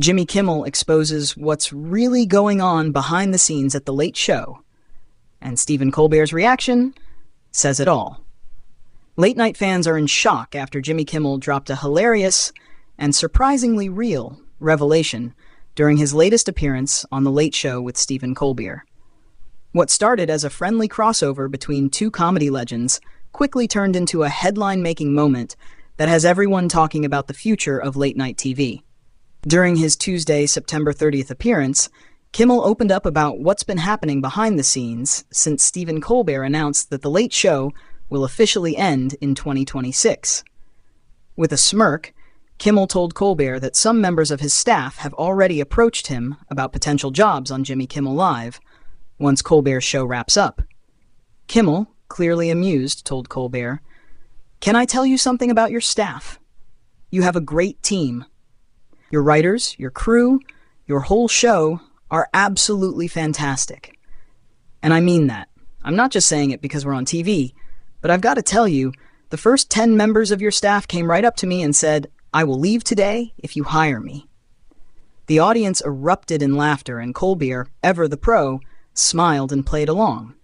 Jimmy Kimmel exposes what's really going on behind the scenes at The Late Show, and Stephen Colbert's reaction says it all. Late-night fans are in shock after Jimmy Kimmel dropped a hilarious and surprisingly real revelation during his latest appearance on The Late Show with Stephen Colbert. What started as a friendly crossover between two comedy legends quickly turned into a headline-making moment that has everyone talking about the future of late-night TV. During his Tuesday, September 30th appearance, Kimmel opened up about what's been happening behind the scenes since Stephen Colbert announced that The Late Show will officially end in 2026. With a smirk, Kimmel told Colbert that some members of his staff have already approached him about potential jobs on Jimmy Kimmel Live once Colbert's show wraps up. Kimmel, clearly amused, told Colbert, "Can I tell you something about your staff? You have a great team. Your writers, your crew, your whole show are absolutely fantastic. And I mean that. I'm not just saying it because we're on TV, but I've got to tell you, the first 10 members of your staff came right up to me and said, 'I will leave today if you hire me.'" The audience erupted in laughter, and Colbert, ever the pro, smiled and played along.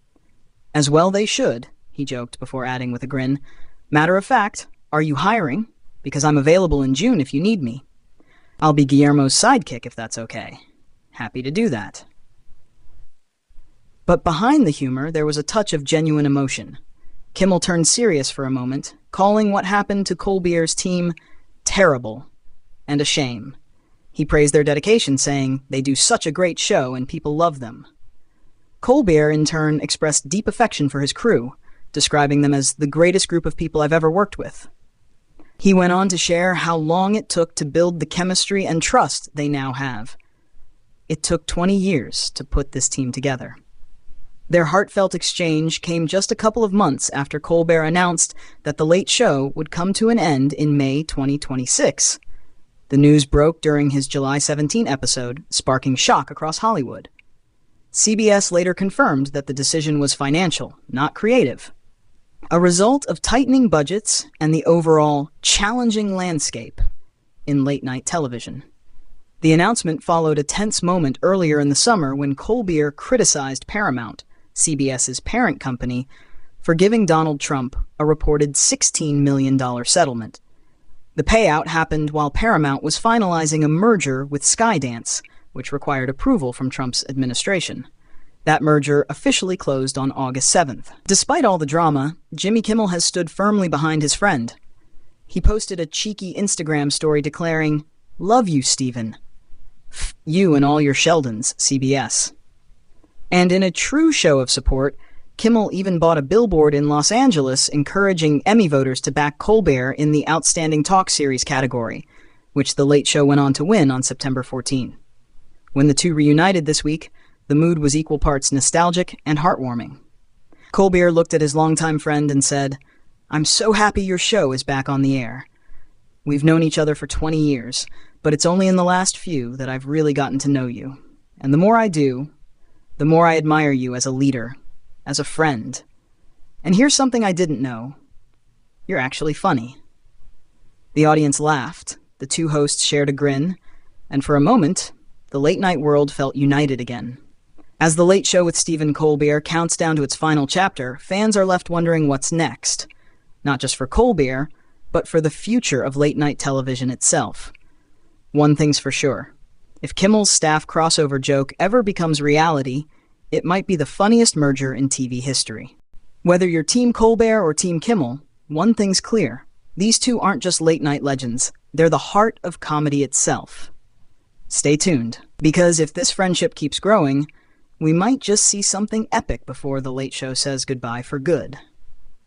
"As well they should," he joked before adding with a grin, "Matter of fact, are you hiring? Because I'm available in June if you need me. I'll be Guillermo's sidekick if that's okay. Happy to do that." But behind the humor, there was a touch of genuine emotion. Kimmel turned serious for a moment, calling what happened to Colbert's team terrible and a shame. He praised their dedication, saying, "They do such a great show and people love them." Colbert, in turn, expressed deep affection for his crew, describing them as the greatest group of people I've ever worked with. He went on to share how long it took to build the chemistry and trust they now have. It took 20 years to put this team together. Their heartfelt exchange came just a couple of months after Colbert announced that The Late Show would come to an end in May 2026. The news broke during his July 17 episode, sparking shock across Hollywood. CBS later confirmed that the decision was financial, not creative, a result of tightening budgets and the overall challenging landscape in late-night television. The announcement followed a tense moment earlier in the summer when Colbert criticized Paramount, CBS's parent company, for giving Donald Trump a reported $16 million settlement. The payout happened while Paramount was finalizing a merger with Skydance, which required approval from Trump's administration. That merger officially closed on August 7th. Despite all the drama, Jimmy Kimmel has stood firmly behind his friend. He posted a cheeky Instagram story declaring, "Love you, Stephen. You and all your Sheldons, CBS." And in a true show of support, Kimmel even bought a billboard in Los Angeles encouraging Emmy voters to back Colbert in the Outstanding Talk Series category, which The Late Show went on to win on September 14. When the two reunited this week, the mood was equal parts nostalgic and heartwarming. Colbert looked at his longtime friend and said, "I'm so happy your show is back on the air. We've known each other for 20 years, but it's only in the last few that I've really gotten to know you. And the more I do, the more I admire you as a leader, as a friend. And here's something I didn't know. You're actually funny." The audience laughed, the two hosts shared a grin, and for a moment, the late-night world felt united again. As The Late Show with Stephen Colbert counts down to its final chapter, fans are left wondering what's next, not just for Colbert, but for the future of late-night television itself. One thing's for sure. If Kimmel's staff crossover joke ever becomes reality, it might be the funniest merger in TV history. Whether you're Team Colbert or Team Kimmel, one thing's clear. These two aren't just late-night legends. They're the heart of comedy itself. Stay tuned, because if this friendship keeps growing, we might just see something epic before The Late Show says goodbye for good.